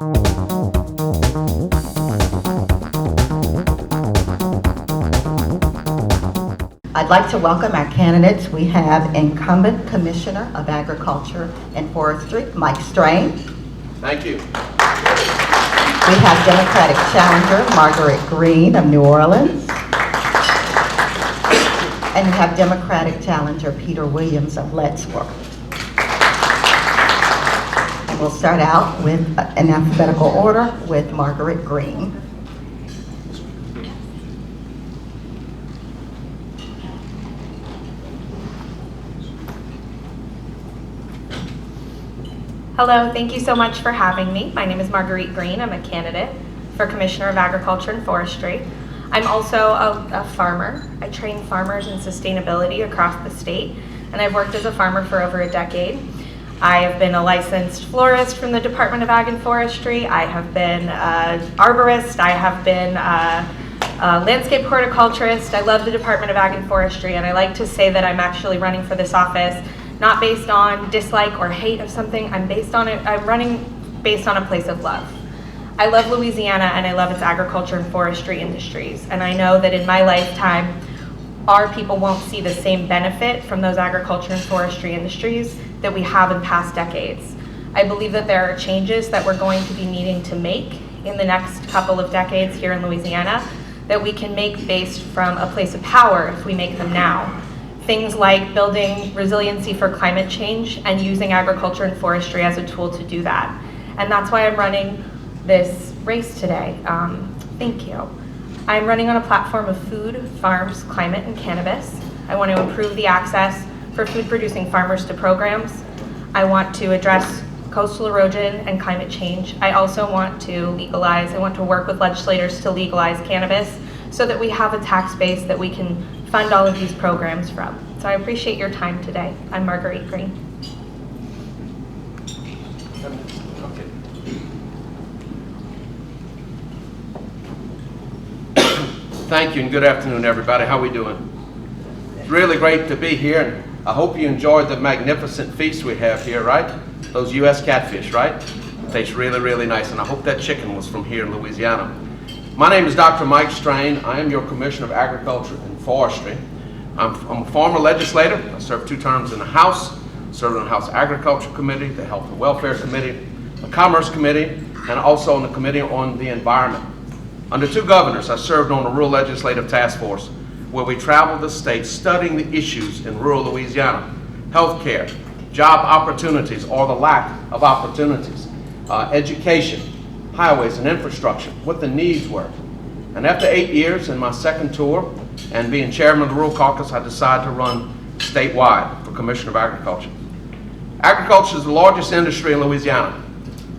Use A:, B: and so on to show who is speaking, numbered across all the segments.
A: I'd like to welcome our candidates. We have incumbent Commissioner of Agriculture and Forestry, Mike Strain.
B: Thank you.
A: We have Democratic challenger, Marguerite Green of New Orleans. And we have Democratic challenger, Peter Williams of Lettsworth. And we'll start out with an alphabetical order with Marguerite Green.
C: Hello, thank you so much for having me. My name is Marguerite Green. I'm a candidate for Commissioner of Agriculture and Forestry. I'm also a farmer. I train farmers in sustainability across the state, and I've worked as a farmer for over a decade. I have been a licensed florist from the Department of Ag and Forestry. I have been an arborist. I have been a landscape horticulturist. I love the Department of Ag and Forestry, and I like to say that I'm actually running for this office not based on dislike or hate of something. I'm running based on a place of love. I love Louisiana and I love its agriculture and forestry industries. And I know that in my lifetime, our people won't see the same benefit from those agriculture and forestry industries that we have in past decades. I believe that there are changes that we're going to be needing to make in the next couple of decades here in Louisiana that we can make based from a place of power if we make them now. Things like building resiliency for climate change and using agriculture and forestry as a tool to do that. And that's why I'm running this race today. Thank you. I'm running on a platform of food, farms, climate, and cannabis. I want to improve the access for food-producing farmers to programs. I want to address coastal erosion and climate change. I also want to work with legislators to legalize cannabis so that we have a tax base that we can fund all of these programs from. So I appreciate your time today. I'm Marguerite Green.
B: Thank you and good afternoon, everybody. How are we doing? It's really great to be here, and I hope you enjoyed the magnificent feast we have here, right? Those U.S. catfish, right? Tastes really, really nice, and I hope that chicken was from here in Louisiana. My name is Dr. Mike Strain. I am your Commissioner of Agriculture and Forestry. I'm a former legislator. I served 2 terms in the House, served on the House Agriculture Committee, the Health and Welfare Committee, the Commerce Committee, and also on the Committee on the Environment. Under 2 governors, I served on the Rural Legislative Task Force, where we traveled the state studying the issues in rural Louisiana: healthcare, job opportunities or the lack of opportunities, education, highways and infrastructure, what the needs were. And after 8 years in my second tour and being chairman of the Rural Caucus, I decided to run statewide for Commissioner of Agriculture. Agriculture is the largest industry in Louisiana.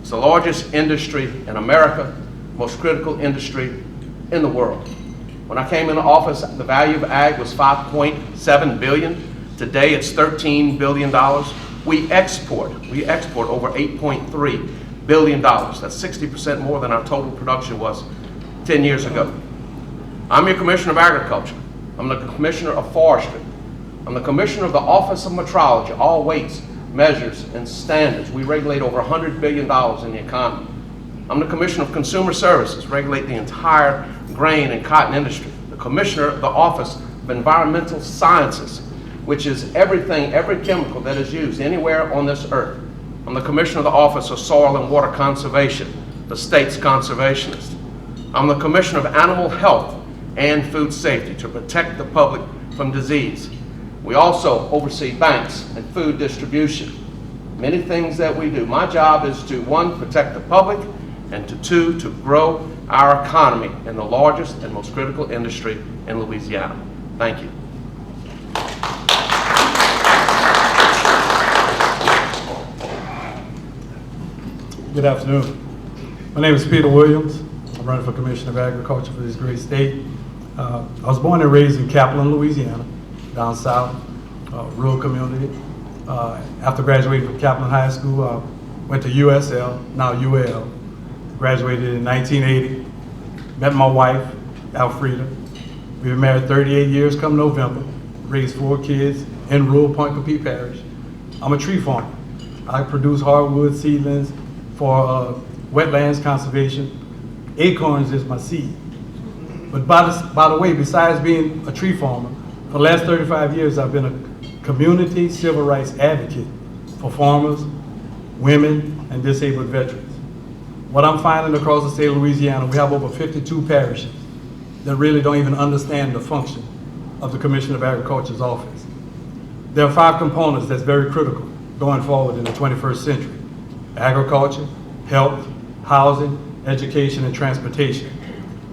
B: It's the largest industry in America, most critical industry in the world. When I came into office, the value of ag was $5.7 billion. Today it's $13 billion. We export over $8.3 billion. That's 60% more than our total production was 10 years ago. I'm your Commissioner of Agriculture. I'm the Commissioner of Forestry. I'm the Commissioner of the Office of Metrology, all weights, measures, and standards. We regulate over $100 billion in the economy. I'm the Commissioner of Consumer Services, regulate the entire grain and cotton industry. The Commissioner of the Office of Environmental Sciences, which is everything, every chemical that is used anywhere on this earth. I'm the Commissioner of the Office of Soil and Water Conservation, the state's conservationist. I'm the Commissioner of Animal Health and Food Safety to protect the public from disease. We also oversee banks and food distribution. Many things that we do. My job is to, 1, protect the public, and to 2, to grow our economy in the largest and most critical industry in Louisiana. Thank you.
D: Good afternoon. My name is Peter Williams. I'm running for Commissioner of Agriculture for this great state. I was born and raised in Kaplan, Louisiana, down south, rural community. After graduating from Kaplan High School, I went to USL, now UL. Graduated in 1980. Met my wife, Alfreda. We've been married 38 years come November. Raised 4 kids in rural Point Coupee Parish. I'm a tree farmer. I produce hardwood seedlings for wetlands conservation. Acorns is my seed. But by the way, besides being a tree farmer, for the last 35 years, I've been a community civil rights advocate for farmers, women, and disabled veterans. What I'm finding across the state of Louisiana, we have over 52 parishes that really don't even understand the function of the Commissioner of Agriculture's office. There are 5 components that's very critical going forward in the 21st century: agriculture, health, housing, education, and transportation.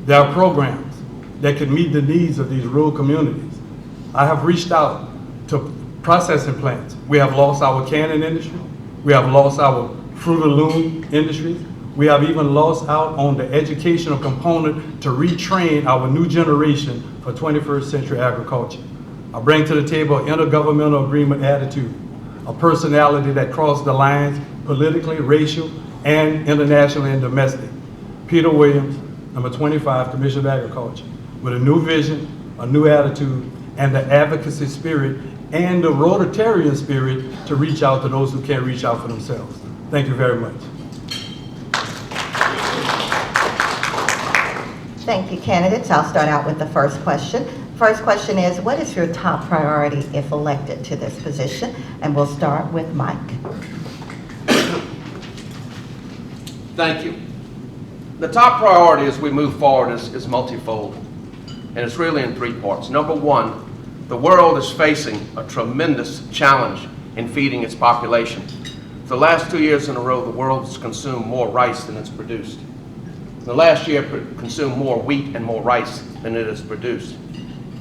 D: There are programs that can meet the needs of these rural communities. I have reached out to processing plants. We have lost our canning industry. We have lost our Fruit of the Loom industries. We have even lost out on the educational component to retrain our new generation for 21st century agriculture. I bring to the table an intergovernmental agreement attitude, a personality that crossed the lines politically, racial, and internationally and domestic. Peter Williams, number 25, Commissioner of Agriculture, with a new vision, a new attitude, and the advocacy spirit and the Rotarian spirit to reach out to those who can't reach out for themselves. Thank you very much.
A: Thank you, candidates. I'll start out with the first question. First question is, what is your top priority if elected to this position? And we'll start with Mike.
B: Thank you. The top priority as we move forward is multifold, and it's really in 3 parts. Number 1, the world is facing a tremendous challenge in feeding its population. For the last 2 years in a row, the world has consumed more rice than it's produced. The last year consumed more wheat and more rice than it has produced.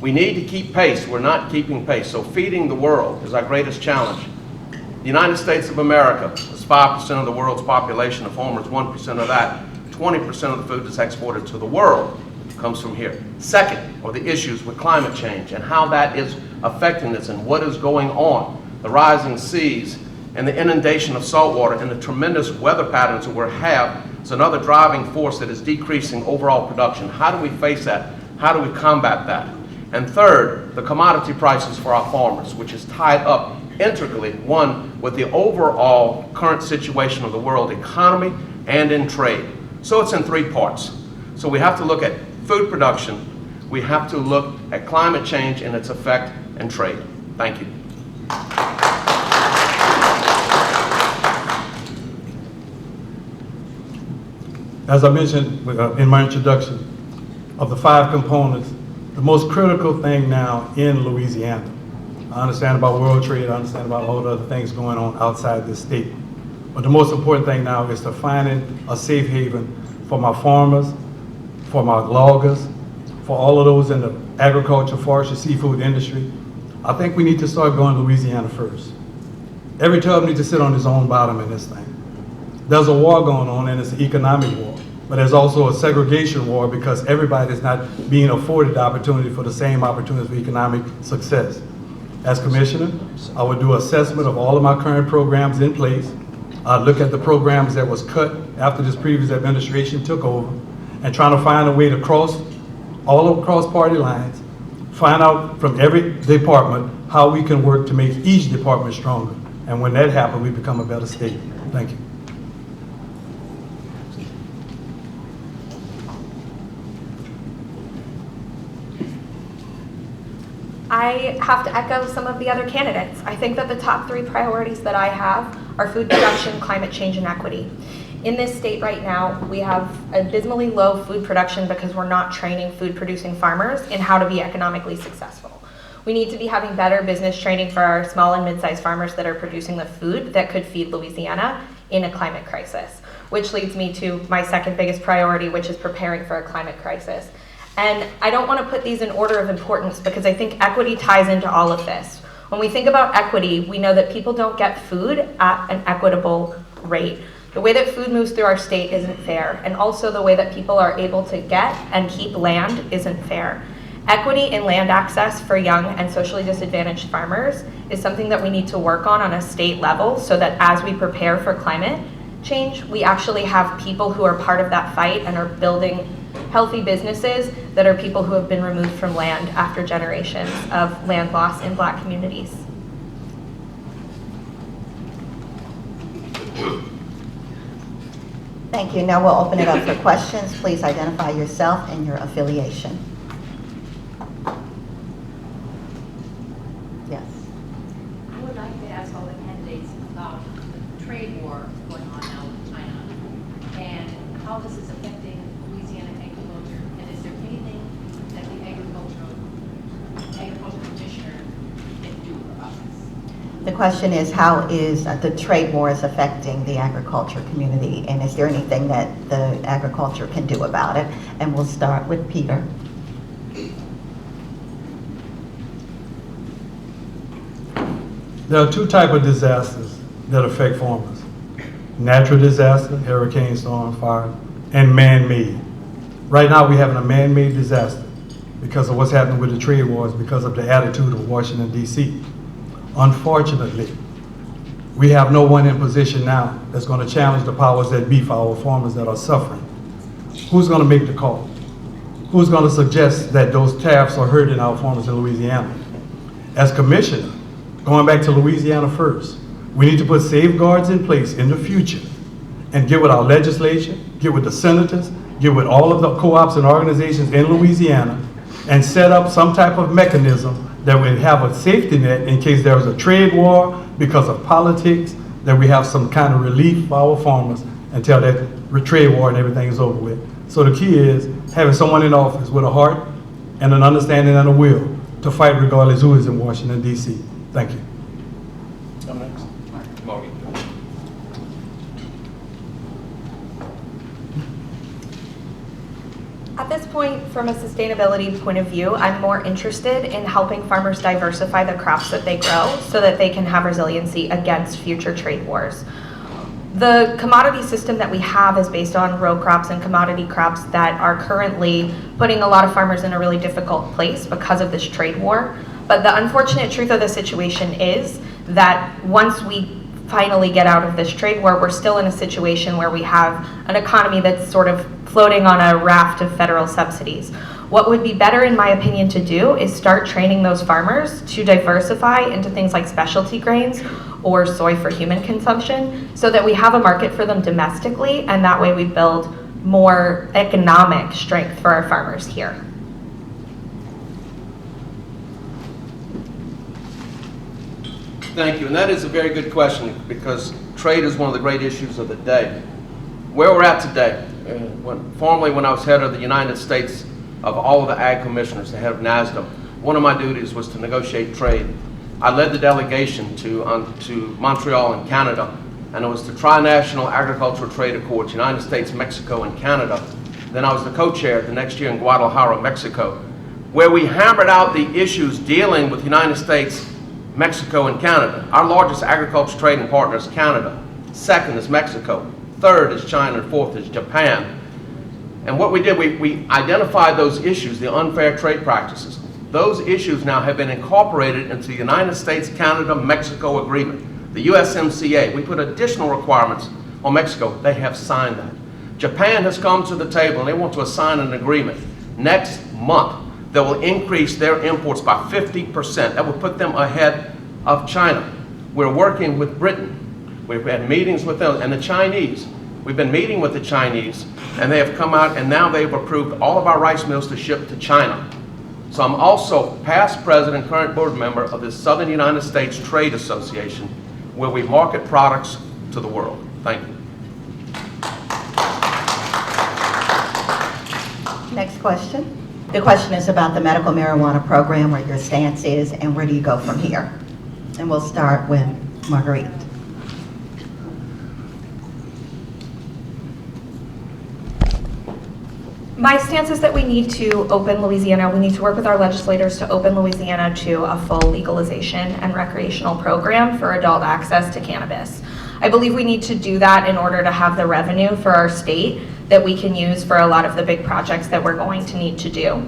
B: We need to keep pace. We're not keeping pace. So feeding the world is our greatest challenge. The United States of America is 5% of the world's population. The farmer is 1% of that. 20% of the food that's exported to the world comes from here. Second are the issues with climate change and how that is affecting us and what is going on. The rising seas and the inundation of salt water and the tremendous weather patterns that we have is another driving force that is decreasing overall production. How do we face that? How do we combat that? And third, the commodity prices for our farmers, which is tied up integrally, one, with the overall current situation of the world economy and in trade. So it's in 3 parts. So we have to look at food production, we have to look at climate change and its effect and trade. Thank you.
D: As I mentioned in my introduction, of the 5 components, the most critical thing now in Louisiana, I understand about world trade, I understand about all the other things going on outside this state, but the most important thing now is to finding a safe haven for my farmers, for my loggers, for all of those in the agriculture, forestry, seafood industry. I think we need to start going Louisiana first. Every tub needs to sit on its own bottom in this thing. There's a war going on, and it's an economic war, but there's also a segregation war because everybody is not being afforded the opportunity for the same opportunity for economic success. As commissioner, I would do assessment of all of my current programs in place. I'd look at the programs that was cut after this previous administration took over and trying to find a way to cross all across party lines, find out from every department how we can work to make each department stronger. And when that happens, we become a better state. Thank you.
C: I have to echo some of the other candidates. I think that the top 3 priorities that I have are food production, climate change, and equity. In this state right now, we have abysmally low food production because we're not training food-producing farmers in how to be economically successful. We need to be having better business training for our small and mid-sized farmers that are producing the food that could feed Louisiana in a climate crisis, which leads me to my second biggest priority, which is preparing for a climate crisis. And I don't want to put these in order of importance because I think equity ties into all of this. When we think about equity, we know that people don't get food at an equitable rate. The way that food moves through our state isn't fair, and also the way that people are able to get and keep land isn't fair. Equity in land access for young and socially disadvantaged farmers is something that we need to work on a state level so that as we prepare for climate change, we actually have people who are part of that fight and are building healthy businesses that are people who have been removed from land after generations of land loss in Black communities.
A: Thank you. Now we'll open it up for questions. Please identify yourself and your affiliation. Yes.
E: I would like to ask all the candidates about the trade war going on now with China and how this is affecting Louisiana agriculture, and is there anything that the agricultural commissioner can do about this?
A: The question is, how is the trade war is affecting the agriculture community, and is there anything that the agriculture can do about it? And we'll start with Peter.
D: There are two types of disasters that affect farmers. Natural disaster, hurricane, storm, fire, and man-made. Right now we're having a man-made disaster because of what's happening with the trade wars, because of the attitude of Washington, D.C. Unfortunately, we have no one in position now that's going to challenge the powers that be for our farmers that are suffering. Who's going to make the call? Who's going to suggest that those tariffs are hurting our farmers in Louisiana? As commissioner, going back to Louisiana first, we need to put safeguards in place in the future and get with our legislature, get with the senators, get with all of the co-ops and organizations in Louisiana and set up some type of mechanism that would have a safety net in case there was a trade war because of politics, that we have some kind of relief for our farmers until that trade war and everything is over with. So the key is having someone in office with a heart and an understanding and a will to fight regardless who is in Washington, D.C. Thank you.
B: Margee.
C: At this point, from a sustainability point of view, I'm more interested in helping farmers diversify the crops that they grow so that they can have resiliency against future trade wars. The commodity system that we have is based on row crops and commodity crops that are currently putting a lot of farmers in a really difficult place because of this trade war. But the unfortunate truth of the situation is that once we finally get out of this trade war, we're still in a situation where we have an economy that's sort of floating on a raft of federal subsidies. What would be better, in my opinion, to do is start training those farmers to diversify into things like specialty grains or soy for human consumption so that we have a market for them domestically, and that way we build more economic strength for our farmers here.
B: Thank you, and that is a very good question because trade is one of the great issues of the day. Where we're at today, formerly when I was head of the United States of all of the ag commissioners, the head of NASDA, one of my duties was to negotiate trade. I led the delegation to Montreal in Canada, and it was the Tri-National Agricultural Trade Accords, United States, Mexico, and Canada. Then I was the co-chair the next year in Guadalajara, Mexico, where we hammered out the issues dealing with the United States, Mexico, and Canada. Our largest agricultural trading partner is Canada. Second is Mexico. Third is China, and fourth is Japan. And what we did, we identified those issues, the unfair trade practices. Those issues now have been incorporated into the United States-Canada-Mexico agreement, the USMCA. We put additional requirements on Mexico. They have signed that. Japan has come to the table and they want to assign an agreement next month that will increase their imports by 50%. That will put them ahead of China. We're working with Britain. We've had meetings with them and the Chinese. We've been meeting with the Chinese and they have come out and now they've approved all of our rice mills to ship to China. So I'm also past president, current board member of the Southern United States Trade Association, where we market products to the world. Thank you.
A: Next question. The question is about the medical marijuana program, where your stance is, and where do you go from here? And we'll start with Marguerite.
C: My stance is that we need to open Louisiana, we need to work with our legislators to open Louisiana to a full legalization and recreational program for adult access to cannabis. I believe we need to do that in order to have the revenue for our state that we can use for a lot of the big projects that we're going to need to do.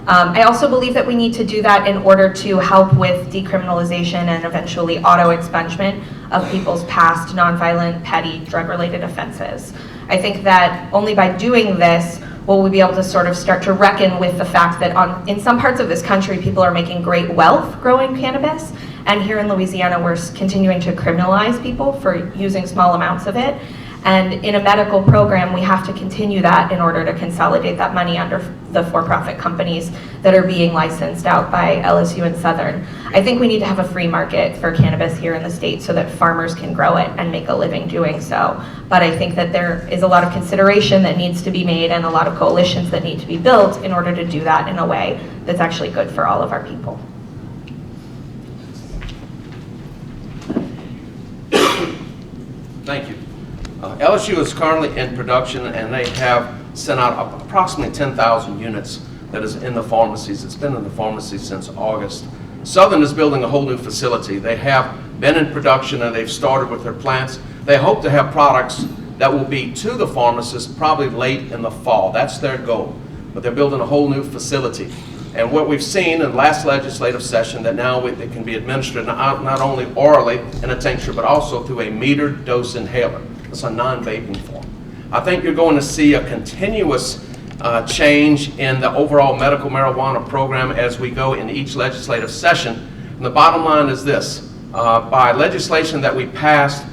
C: I also believe that we need to do that in order to help with decriminalization and eventually auto expungement of people's past nonviolent, petty, drug-related offenses. I think that only by doing this will we be able to sort of start to reckon with the fact that in some parts of this country, people are making great wealth growing cannabis, and here in Louisiana, we're continuing to criminalize people for using small amounts of it. And in a medical program, we have to continue that in order to consolidate that money under the for-profit companies that are being licensed out by LSU and Southern. I think we need to have a free market for cannabis here in the state so that farmers can grow it and make a living doing so. But I think that there is a lot of consideration that needs to be made and a lot of coalitions that need to be built in order to do that in a way that's actually good for all of our people.
B: Thank you. LSU is currently in production, and they have sent out approximately 10,000 units that is in the pharmacies. It's been in the pharmacies since August. Southern is building a whole new facility. They have been in production, and they've started with their plants. They hope to have products that will be to the pharmacists probably late in the fall. That's their goal. But they're building a whole new facility. And what we've seen in the last legislative session, that now it can be administered not only orally in a tincture, but also through a metered dose inhaler. It's a non-vaping form. I think you're going to see a continuous change in the overall medical marijuana program as we go in each legislative session. And the bottom line is this. By legislation that we passed,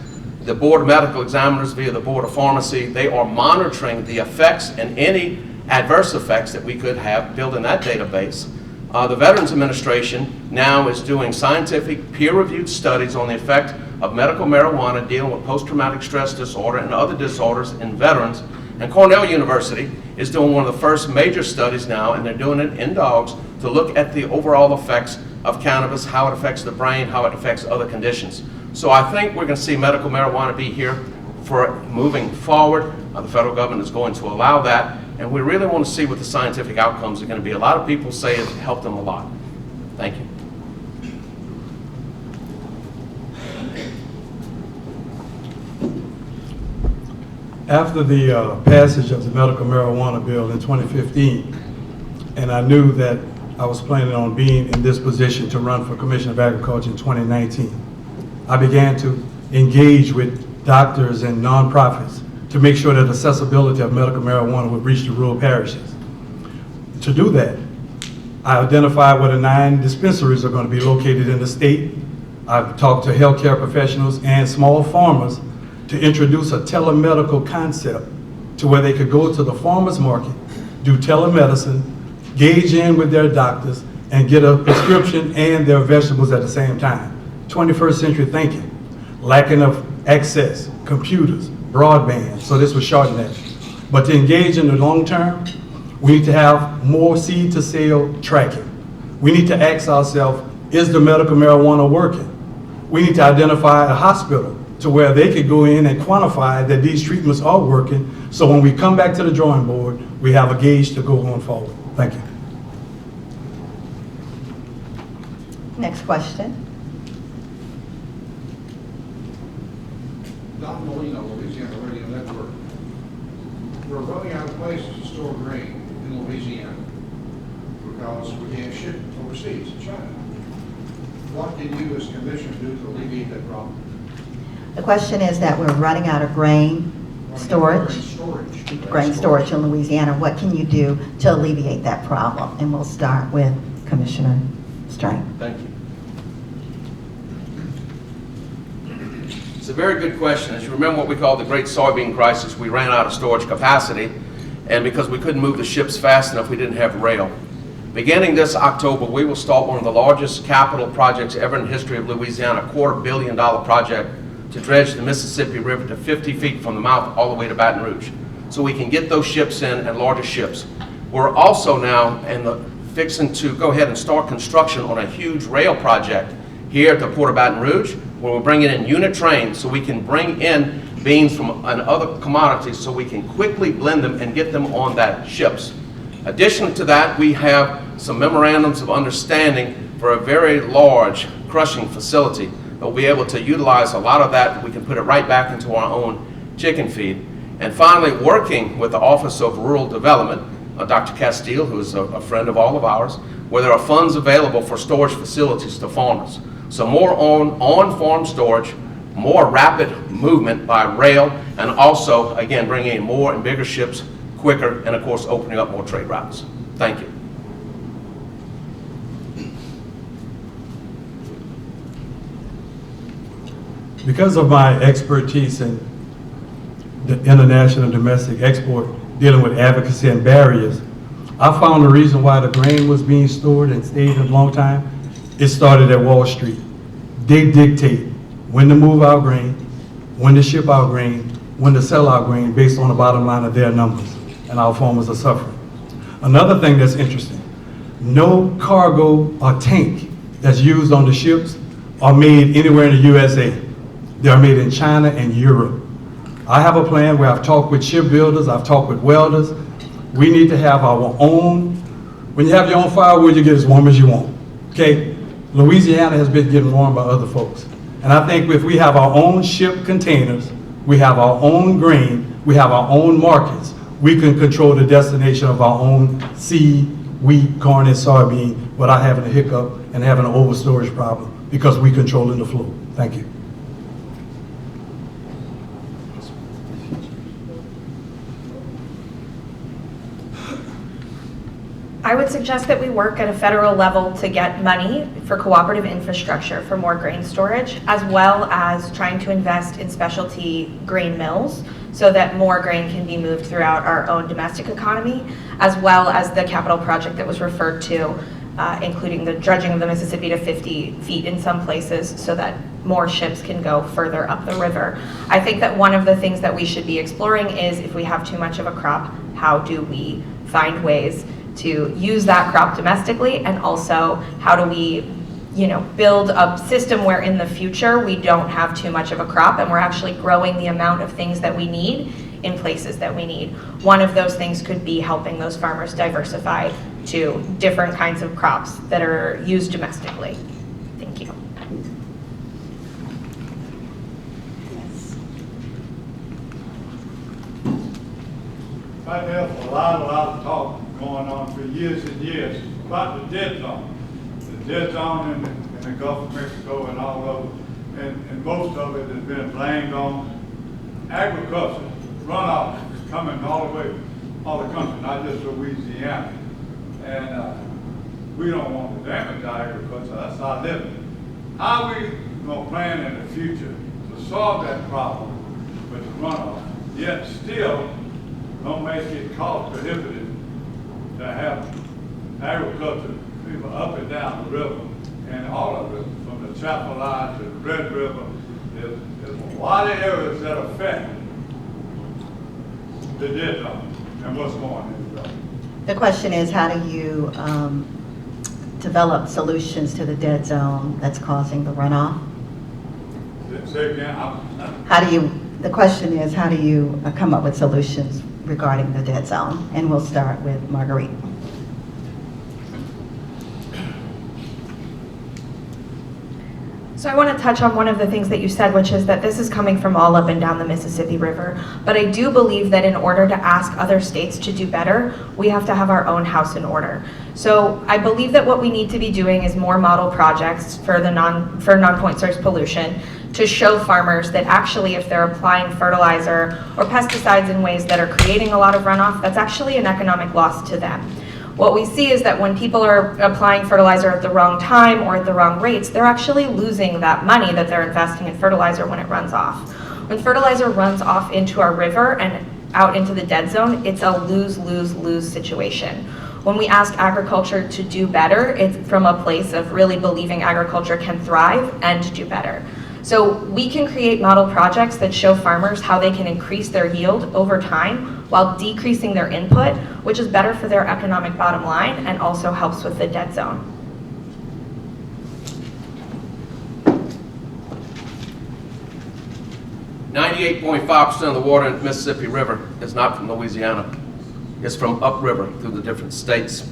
B: the Board of Medical Examiners via the Board of Pharmacy, they are monitoring the effects and any adverse effects that we could have built in that database. The Veterans Administration now is doing scientific peer-reviewed studies on the effect of medical marijuana dealing with post-traumatic stress disorder and other disorders in veterans. And Cornell University is doing one of the first major studies now, and they're doing it in dogs, to look at the overall effects of cannabis, how it affects the brain, how it affects other conditions. So I think we're going to see medical marijuana be here for moving forward. The federal government is going to allow that, and we really want to see what the scientific outcomes are going to be. A lot of people say it helped them a lot. Thank you.
D: After the passage of the medical marijuana bill in 2015, and I knew that I was planning on being in this position to run for Commissioner of Agriculture in 2019, I began to engage with doctors and nonprofits to make sure that accessibility of medical marijuana would reach the rural parishes. To do that, I identified where the 9 dispensaries are going to be located in the state. I've talked to healthcare professionals and small farmers to introduce a telemedical concept to where they could go to the farmer's market, do telemedicine, gauge in with their doctors, and get a prescription and their vegetables at the same time. 21st century thinking, lacking of access, computers, broadband, so this was shorten that. But to engage in the long term, we need to have more seed to sale tracking. We need to ask ourselves, is the medical marijuana working? We need to identify a hospital to where they could go in and quantify that these treatments are working, so when we come back to the drawing board, we have a gauge to go on forward. Thank you.
A: Next question.
F: Don Molino, Louisiana Radio Network. We're running out of places to store grain in Louisiana because we can't ship overseas to China. What can you as commissioner do to alleviate that problem?
A: The question is that we're running out of grain storage in Louisiana. What can you do to alleviate that problem? And we'll start with Commissioner Strang.
B: Thank you. It's a very good question. As you remember what we call the Great Soybean Crisis, we ran out of storage capacity, and because we couldn't move the ships fast enough, we didn't have rail. Beginning this October, we will start one of the largest capital projects ever in the history of Louisiana, a $250 million project to dredge the Mississippi River to 50 feet from the mouth all the way to Baton Rouge, so we can get those ships in and larger ships. We're also now fixing to go ahead and start construction on a huge rail project here at the Port of Baton Rouge, where we're bringing in unit trains so we can bring in beans from and other commodities so we can quickly blend them and get them on that ships. Additionally to that, we have some memorandums of understanding for a very large crushing facility. We'll be able to utilize a lot of that. We can put it right back into our own chicken feed. And finally, working with the Office of Rural Development, Dr. Castile, who is a friend of all of ours, where there are funds available for storage facilities to farmers. So more on-farm storage, more rapid movement by rail, and also, again, bringing in more and bigger ships quicker, and of course, opening up more trade routes. Thank you.
D: Because of my expertise in the international and domestic export, dealing with advocacy and barriers, I found the reason why the grain was being stored and stayed a long time. It started at Wall Street. They dictate when to move our grain, when to ship our grain, when to sell our grain based on the bottom line of their numbers, and our farmers are suffering. Another thing that's interesting, no cargo or tank that's used on the ships are made anywhere in the USA. They are made in China and Europe. I have a plan where I've talked with shipbuilders, I've talked with welders. We need to have our own, when you have your own firewood, you get as warm as you want, okay? Louisiana has been getting warmed by other folks. And I think if we have our own ship containers, we have our own grain, we have our own markets, we can control the destination of our own seed, wheat, corn, and soybean without having a hiccup and having an overstorage problem because we controlling the flow. Thank you.
C: I would suggest that we work at a federal level to get money for cooperative infrastructure for more grain storage, as well as trying to invest in specialty grain mills so that more grain can be moved throughout our own domestic economy, as well as the capital project that was referred to, including the dredging of the Mississippi to 50 feet in some places so that more ships can go further up the river. I think that one of the things that we should be exploring is if we have too much of a crop, how do we find ways to use that crop domestically, and also how do we, build a system where in the future we don't have too much of a crop and we're actually growing the amount of things that we need in places that we need. One of those things could be helping those farmers diversify to different kinds of crops that are used domestically. Thank you.
G: Right, there's a lot of talk going on for years and years about the dead zone. The dead zone in the Gulf of Mexico and all over, and most of it has been blamed on agriculture. Runoff is coming all the way, all the country, not just Louisiana. And we don't want to damage our agriculture, that's our living. How are we going to plan in the future to solve that problem with the runoff, yet still don't make it cost prohibitive to have agriculture people up and down the river and all of it, from the Chapel Line to the Red River. There's a lot of areas that affect the dead zone and what's going on in the river.
A: The question is, how do you develop solutions to the dead zone that's causing the runoff?
G: Say again,
A: The question is, how do you come up with solutions regarding the dead zone? And we'll start with Marguerite.
C: So I want to touch on one of the things that you said, which is that this is coming from all up and down the Mississippi River. But I do believe that in order to ask other states to do better, we have to have our own house in order. So I believe that what we need to be doing is more model projects for non-point source pollution, to show farmers that actually if they're applying fertilizer or pesticides in ways that are creating a lot of runoff, that's actually an economic loss to them. What we see is that when people are applying fertilizer at the wrong time or at the wrong rates, they're actually losing that money that they're investing in fertilizer when it runs off. When fertilizer runs off into our river and out into the dead zone, it's a lose-lose-lose situation. When we ask agriculture to do better, it's from a place of really believing agriculture can thrive and do better. So we can create model projects that show farmers how they can increase their yield over time while decreasing their input, which is better for their economic bottom line and also helps with the dead zone.
B: 98.5% of the water in the Mississippi River is not from Louisiana. It's from upriver through the different states.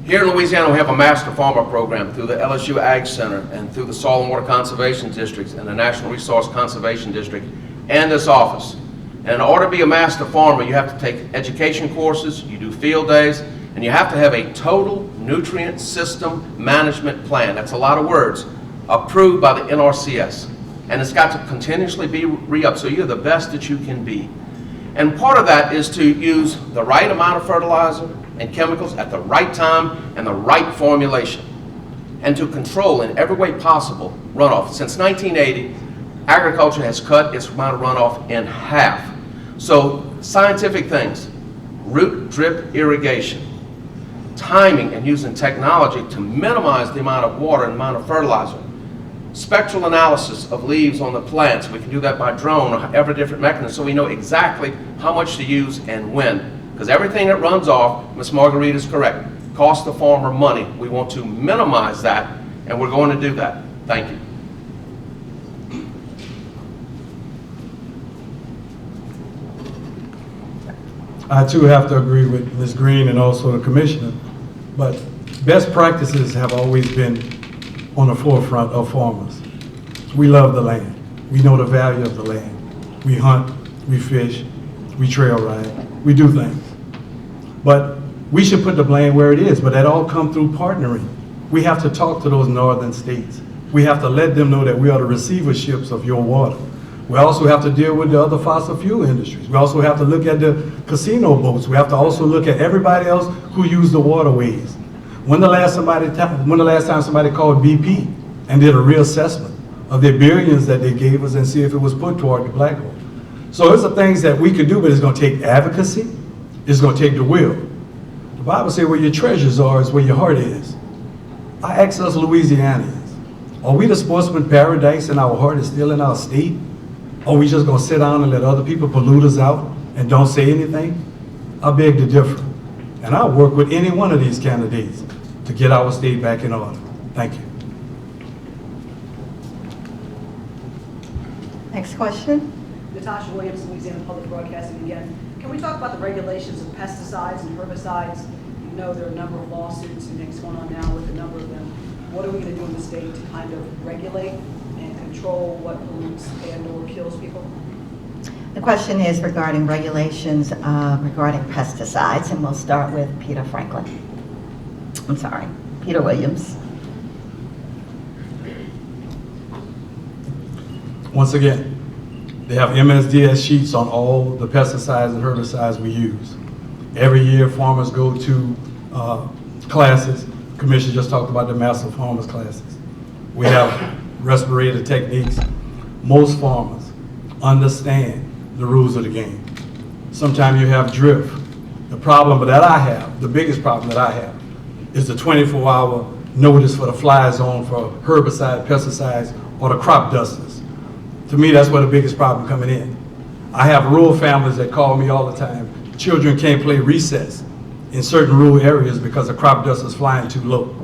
B: Here in Louisiana, we have a master farmer program through the LSU Ag Center and through the Soil and Water Conservation Districts and the National Resource Conservation District and this office. And in order to be a master farmer, you have to take education courses, you do field days, and you have to have a total nutrient system management plan. That's a lot of words, approved by the NRCS. And it's got to continuously be re-upped, so you're the best that you can be. And part of that is to use the right amount of fertilizer and chemicals at the right time and the right formulation, and to control in every way possible runoff. Since 1980, agriculture has cut its amount of runoff in half. So scientific things, root drip irrigation, timing and using technology to minimize the amount of water and amount of fertilizer. Spectral analysis of leaves on the plants. We can do that by drone or every different mechanism, so we know exactly how much to use and when. Because everything that runs off, Ms. Marguerite is correct, costs the farmer money. We want to minimize that, and we're going to do that. Thank you.
D: I too have to agree with Ms. Green and also the commissioner, but best practices have always been on the forefront of farmers. We love the land. We know the value of the land. We hunt, we fish, we trail ride, we do things. But we should put the blame where it is, but that all come through partnering. We have to talk to those northern states. We have to let them know that we are the receiverships of your water. We also have to deal with the other fossil fuel industries. We also have to look at the casino boats. We have to also look at everybody else who use the waterways. When the last time somebody called BP and did a reassessment of their billions that they gave us and see if it was put toward the black hole? So those are things that we could do, but it's going to take advocacy. It's going to take the will. The Bible says where your treasures are is where your heart is. I ask us Louisianians, are we the sportsman paradise and our heart is still in our state? Or are we just going to sit down and let other people pollute us out and don't say anything? I beg to differ. And I'll work with any one of these candidates to get our state back in order. Thank you.
A: Next question.
H: Natasha Williams, Louisiana Public Broadcasting again. Can we talk about the regulations of pesticides and herbicides? You know there are a number of lawsuits and things going on now with a number of them. What are we going to do in the state to kind of regulate and control what pollutes and or kills people?
A: The question is regarding regulations regarding pesticides, and we'll start with Peter Williams.
D: Once again, they have MSDS sheets on all the pesticides and herbicides we use. Every year, farmers go to classes. Commissioner just talked about the Master Farmers classes. We have respirator techniques. Most farmers understand the rules of the game. Sometimes you have drift. The problem that I have, the biggest problem that I have, is the 24-hour notice for the fly zone for herbicide, pesticides, or the crop dusters. To me, that's where the biggest problem coming in. I have rural families that call me all the time. Children can't play recess in certain rural areas because the crop dust is flying too low.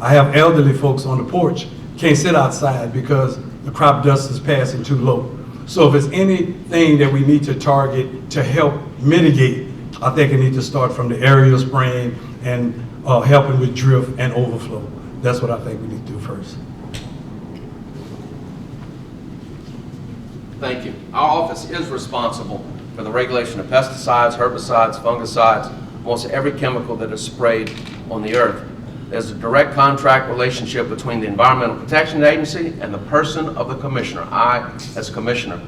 D: I have elderly folks on the porch, can't sit outside because the crop dust is passing too low. So if it's anything that we need to target to help mitigate, I think it needs to start from the aerial spraying and helping with drift and overflow. That's what I think we need to do first.
B: Thank you. Our office is responsible for the regulation of pesticides, herbicides, fungicides, almost every chemical that is sprayed on the earth. There's a direct contract relationship between the Environmental Protection Agency and the person of the commissioner, I as commissioner.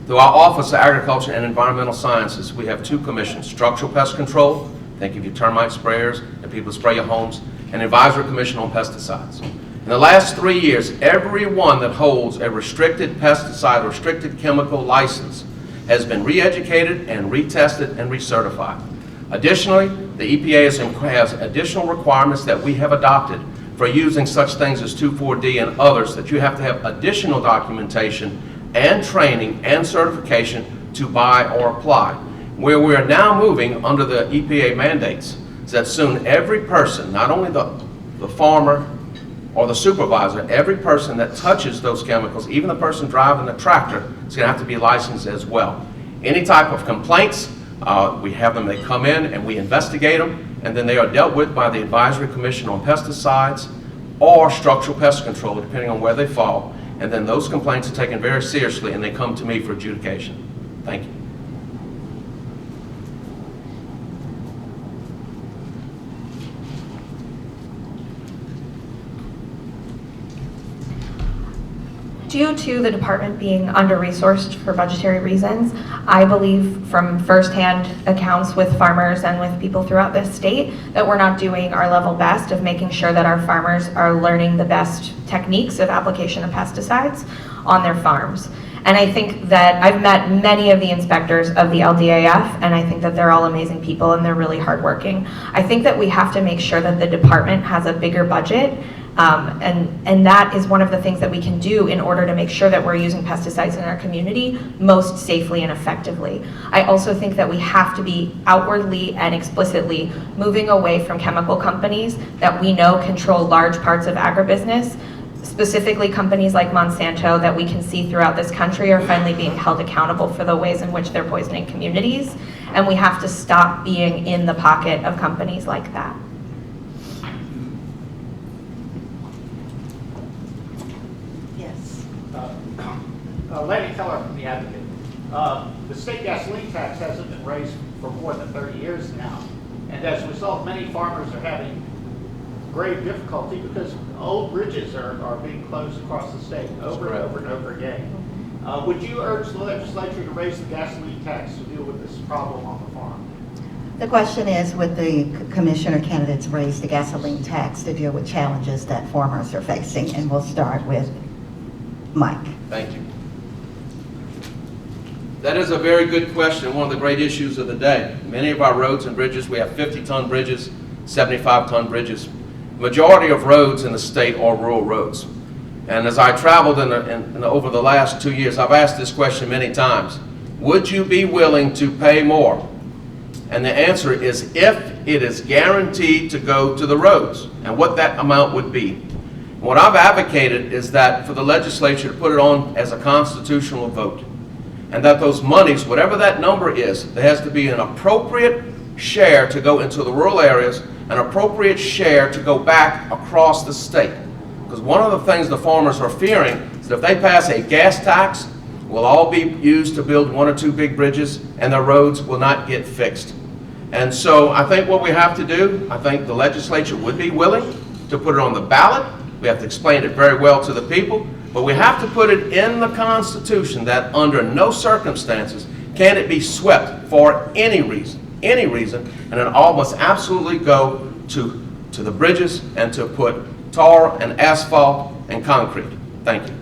B: Through our Office of Agriculture and Environmental Sciences, we have two commissions: Structural Pest Control, think of your termite sprayers and people who spray your homes, and Advisory Commission on Pesticides. In the last 3 years, everyone that holds a restricted pesticide or restricted chemical license has been re-educated and retested and recertified. Additionally, the EPA has additional requirements that we have adopted for using such things as 2,4-D and others, that you have to have additional documentation and training and certification to buy or apply. Where we are now moving under the EPA mandates is that soon every person, not only the farmer or the supervisor, every person that touches those chemicals, even the person driving the tractor, is going to have to be licensed as well. Any type of complaints, we have them, they come in and we investigate them, and then they are dealt with by the Advisory Commission on Pesticides or Structural Pest Control, depending on where they fall. And then those complaints are taken very seriously and they come to me for adjudication. Thank you.
C: Due to the department being under-resourced for budgetary reasons, I believe from firsthand accounts with farmers and with people throughout this state that we're not doing our level best of making sure that our farmers are learning the best techniques of application of pesticides on their farms. And I think that I've met many of the inspectors of the LDAF, and I think that they're all amazing people and they're really hardworking. I think that we have to make sure that the department has a bigger budget, and that is one of the things that we can do in order to make sure that we're using pesticides in our community most safely and effectively. I also think that we have to be outwardly and explicitly moving away from chemical companies that we know control large parts of agribusiness. Specifically, companies like Monsanto that we can see throughout this country are finally being held accountable for the ways in which they're poisoning communities, and we have to stop being in the pocket of companies like that.
A: Yes.
I: Lenny Keller from The Advocate. The state gasoline tax hasn't been raised for more than 30 years now, and as a result, many farmers are having grave difficulty because old bridges are being closed across the state over and over and over again. Would you urge the legislature to raise the gasoline tax to deal with this problem on the farm?
A: The question is, would the commissioner candidates raise the gasoline tax to deal with challenges that farmers are facing? And we'll start with Mike.
B: Thank you. That is a very good question, one of the great issues of the day. Many of our roads and bridges, we have 50-ton bridges, 75-ton bridges. Majority of roads in the state are rural roads. And as I traveled over the last 2 years, I've asked this question many times. Would you be willing to pay more? And the answer is if it is guaranteed to go to the roads, and what that amount would be. What I've advocated is that for the legislature to put it on as a constitutional vote, and that those monies, whatever that number is, there has to be an appropriate share to go into the rural areas, an appropriate share to go back across the state. Because one of the things the farmers are fearing is that if they pass a gas tax, will all be used to build 1 or 2 big bridges and their roads will not get fixed. And so I think what we have to do, I think the legislature would be willing to put it on the ballot. We have to explain it very well to the people, but we have to put it in the Constitution that under no circumstances can it be swept for any reason, and it all must absolutely go to the bridges and to put tar and asphalt and concrete. Thank you.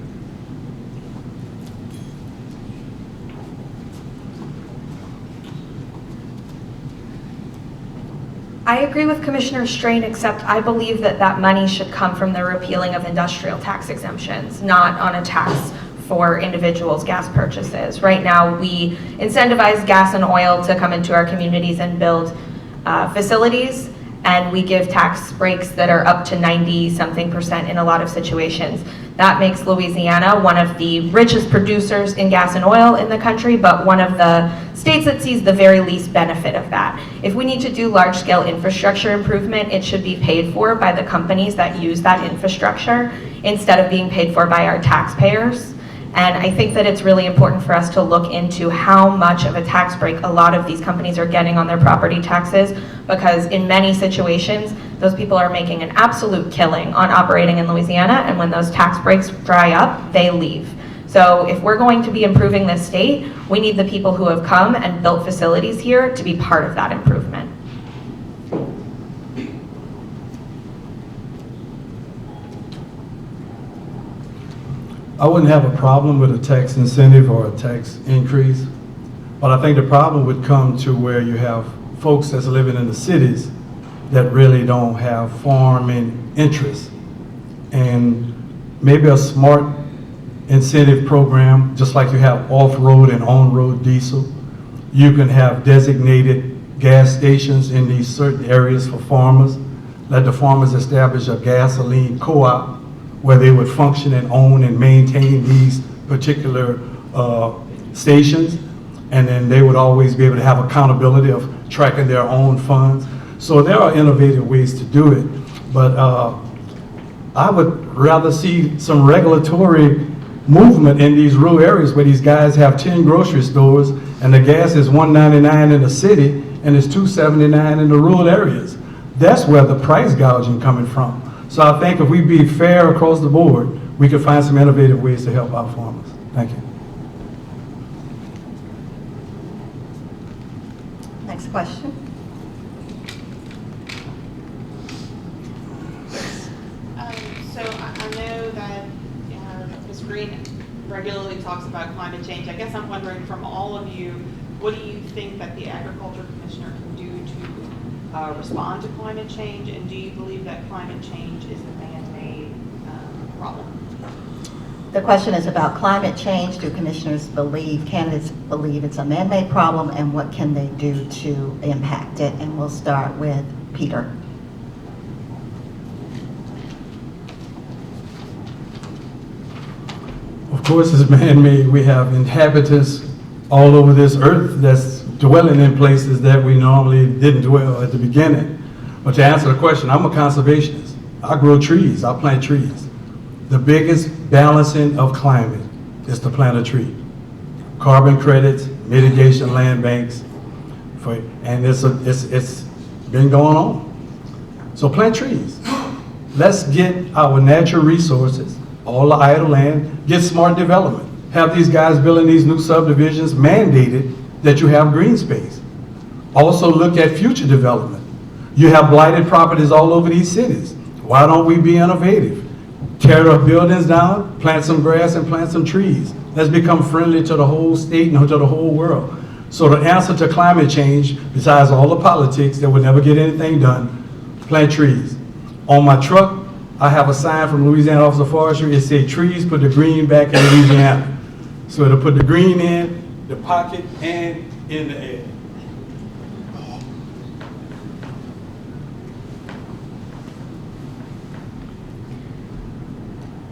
C: I agree with Commissioner Strain, except I believe that that money should come from the repealing of industrial tax exemptions, not on a tax for individuals' gas purchases. Right now, we incentivize gas and oil to come into our communities and build facilities, and we give tax breaks that are up to 90-something% in a lot of situations. That makes Louisiana one of the richest producers in gas and oil in the country, but one of the states that sees the very least benefit of that. If we need to do large-scale infrastructure improvement, it should be paid for by the companies that use that infrastructure instead of being paid for by our taxpayers. And I think that it's really important for us to look into how much of a tax break a lot of these companies are getting on their property taxes, because in many situations, those people are making an absolute killing on operating in Louisiana, and when those tax breaks dry up, they leave. So if we're going to be improving this state, we need the people who have come and built facilities here to be part of that improvement.
D: I wouldn't have a problem with a tax incentive or a tax increase, but I think the problem would come to where you have folks that's living in the cities that really don't have farming interests. And maybe a smart incentive program, just like you have off-road and on-road diesel. You can have designated gas stations in these certain areas for farmers. Let the farmers establish a gasoline co-op where they would function and own and maintain these particular stations. And then they would always be able to have accountability of tracking their own funds. So there are innovative ways to do it. But I would rather see some regulatory movement in these rural areas where these guys have 10 grocery stores and the gas is $1.99 in the city and it's $2.79 in the rural areas. That's where the price gouging coming from. So I think if we be fair across the board, we can find some innovative ways to help our farmers. Thank you.
A: Next question.
J: So I know that Ms. Green regularly talks about climate change. I guess I'm wondering from all of you, what do you think that the Agriculture Commissioner can do to respond to climate change? And do you believe that climate change is a man-made problem?
A: The question is about climate change. Do commissioners believe, candidates believe it's a man-made problem, and what can they do to impact it? And we'll start with Peter.
D: Of course, it's man-made. We have inhabitants all over this earth that's dwelling in places that we normally didn't dwell at the beginning. But to answer the question, I'm a conservationist. I grow trees, I plant trees. The biggest balancing of climate is to plant a tree. Carbon credits, mitigation land banks, and it's been going on. So plant trees. Let's get our natural resources, all the idle land, get smart development. Have these guys building these new subdivisions mandated that you have green space. Also look at future development. You have blighted properties all over these cities. Why don't we be innovative? Tear the buildings down, plant some grass and plant some trees. Let's become friendly to the whole state and to the whole world. So the answer to climate change, besides all the politics that would never get anything done, plant trees. On my truck, I have a sign from Louisiana Office of Forestry. It says, trees put the green back in Louisiana. So it'll put the green in the pocket and in the air.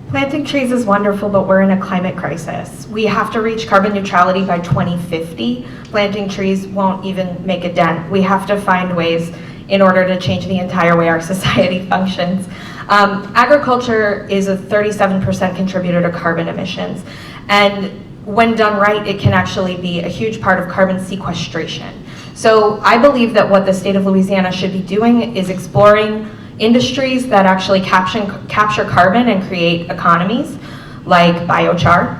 C: Planting trees is wonderful, but we're in a climate crisis. We have to reach carbon neutrality by 2050. Planting trees won't even make a dent. We have to find ways in order to change the entire way our society functions. Agriculture is a 37% contributor to carbon emissions. And when done right, it can actually be a huge part of carbon sequestration. So I believe that what the state of Louisiana should be doing is exploring industries that actually capture carbon and create economies, like biochar.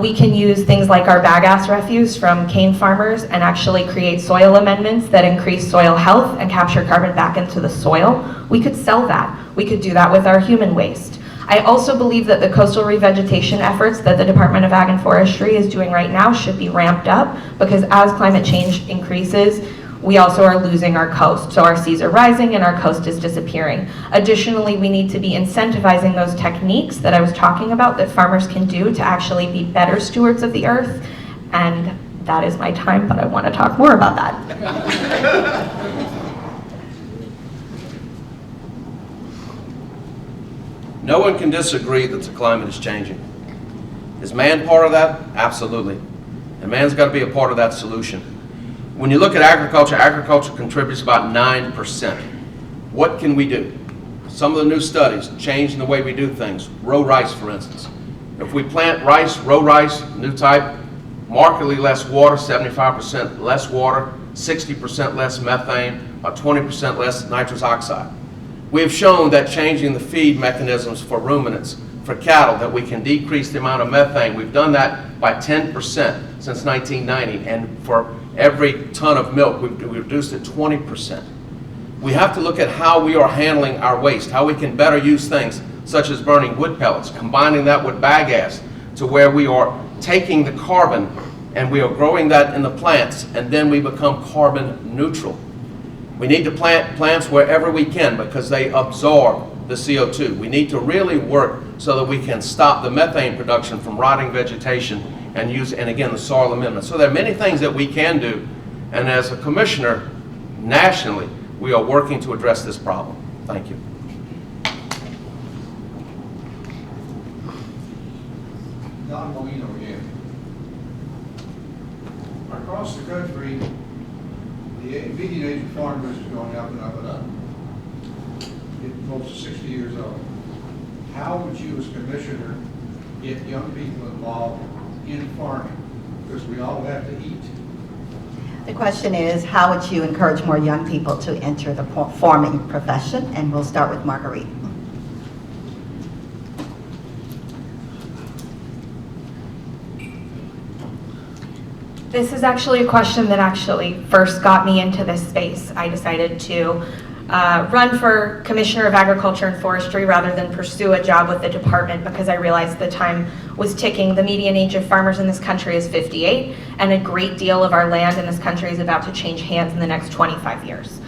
C: We can use things like our bagasse refuse from cane farmers and actually create soil amendments that increase soil health and capture carbon back into the soil. We could sell that. We could do that with our human waste. I also believe that the coastal revegetation efforts that the Department of Ag and Forestry is doing right now should be ramped up, because as climate change increases, we also are losing our coast. So our seas are rising and our coast is disappearing. Additionally, we need to be incentivizing those techniques that I was talking about that farmers can do to actually be better stewards of the earth. And that is my time, but I want to talk more about that.
B: No one can disagree that the climate is changing. Is man part of that? Absolutely. And man's got to be a part of that solution. When you look at agriculture, agriculture contributes about 9%. What can we do? Some of the new studies changing the way we do things. Row rice, for instance. If we plant rice, row rice, new type, markedly less water, 75% less water, 60% less methane, or 20% less nitrous oxide. We have shown that changing the feed mechanisms for ruminants, for cattle, that we can decrease the amount of methane. We've done that by 10% since 1990, and for every ton of milk, we've reduced it 20%. We have to look at how we are handling our waste, how we can better use things such as burning wood pellets, combining that with bagasse, to where we are taking the carbon and we are growing that in the plants, and then we become carbon neutral. We need to plant plants wherever we can because they absorb the CO2. We need to really work so that we can stop the methane production from rotting vegetation and use, and again, the soil amendment. So there are many things that we can do, and as a commissioner, nationally, we are working to address this problem. Thank you.
F: Don Molino again. Across the country, the median age of farmers is going up and up and up. Getting close to 60 years old. How would you, as commissioner, get young people involved in farming? Because we all have to eat.
A: The question is, how would you encourage more young people to enter the farming profession? And we'll start with Marguerite.
C: This is actually a question that actually first got me into this space. I decided to run for Commissioner of Agriculture and Forestry rather than pursue a job with the department because I realized the time was ticking. The median age of farmers in this country is 58, and a great deal of our land in this country is about to change hands in the next 25 years.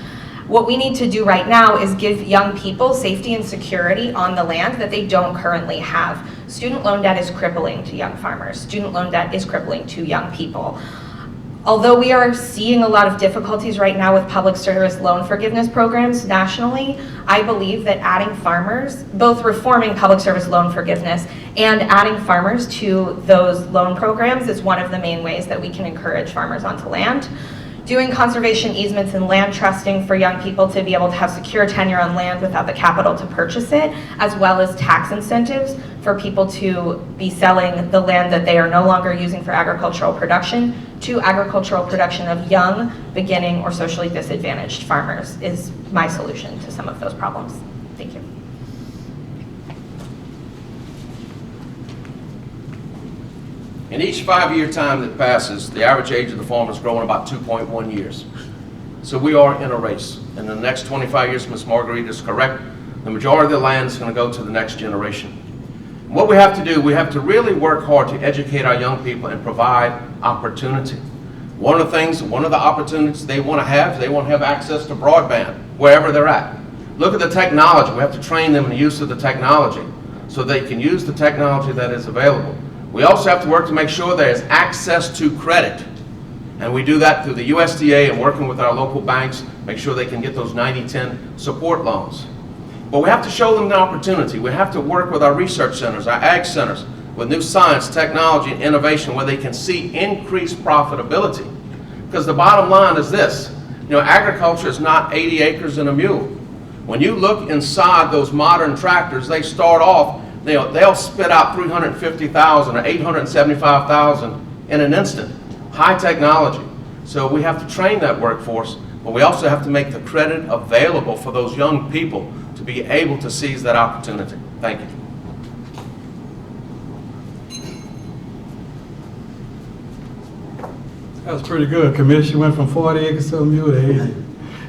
C: What we need to do right now is give young people safety and security on the land that they don't currently have. Student loan debt is crippling to young farmers. Student loan debt is crippling to young people. Although we are seeing a lot of difficulties right now with public service loan forgiveness programs nationally, I believe that adding farmers, both reforming public service loan forgiveness and adding farmers to those loan programs is one of the main ways that we can encourage farmers onto land. Doing conservation easements and land trusting for young people to be able to have secure tenure on land without the capital to purchase it, as well as tax incentives for people to be selling the land that they are no longer using for agricultural production to agricultural production of young, beginning, or socially disadvantaged farmers is my solution to some of those problems. Thank you.
B: In each 5-year time that passes, the average age of the farmer is growing about 2.1 years. So we are in a race. In the next 25 years, Ms. Marguerite is correct, the majority of the land is going to go to the next generation. What we have to do, we have to really work hard to educate our young people and provide opportunity. One of the opportunities they want to have access to broadband wherever they're at. Look at the technology. We have to train them in the use of the technology so they can use the technology that is available. We also have to work to make sure there is access to credit. And we do that through the USDA and working with our local banks, make sure they can get those 90-10 support loans. But we have to show them the opportunity. We have to work with our research centers, our ag centers, with new science, technology, and innovation where they can see increased profitability. Because the bottom line is this, agriculture is not 80 acres and a mule. When you look inside those modern tractors, they start off, they'll spit out 350,000 or 875,000 in an instant. High technology. So we have to train that workforce, but we also have to make the credit available for those young people to be able to seize that opportunity. Thank you.
D: That was pretty good, Commissioner. Went from 40 acres to a mule to 80.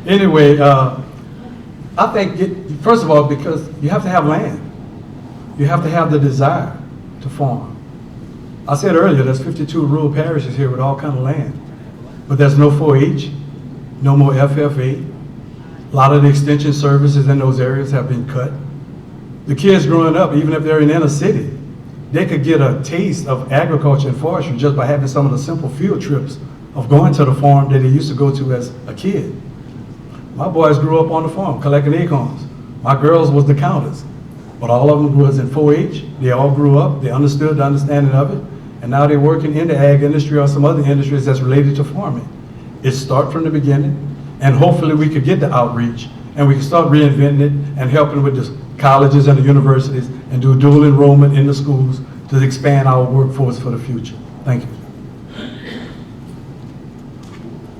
D: Anyway, I think, first of all, because you have to have land. You have to have the desire to farm. I said earlier, there's 52 rural parishes here with all kinds of land. But there's no 4-H, no more FFA. A lot of the extension services in those areas have been cut. The kids growing up, even if they're in inner city, they could get a taste of agriculture and forestry just by having some of the simple field trips of going to the farm that they used to go to as a kid. My boys grew up on the farm collecting acorns. My girls was the counters. But all of them was in 4-H. They all grew up, they understood the understanding of it, and now they're working in the ag industry or some other industries that's related to farming. It starts from the beginning, and hopefully we could get the outreach, and we can start reinventing it and helping with the colleges and the universities and do dual enrollment in the schools to expand our workforce for the future. Thank you.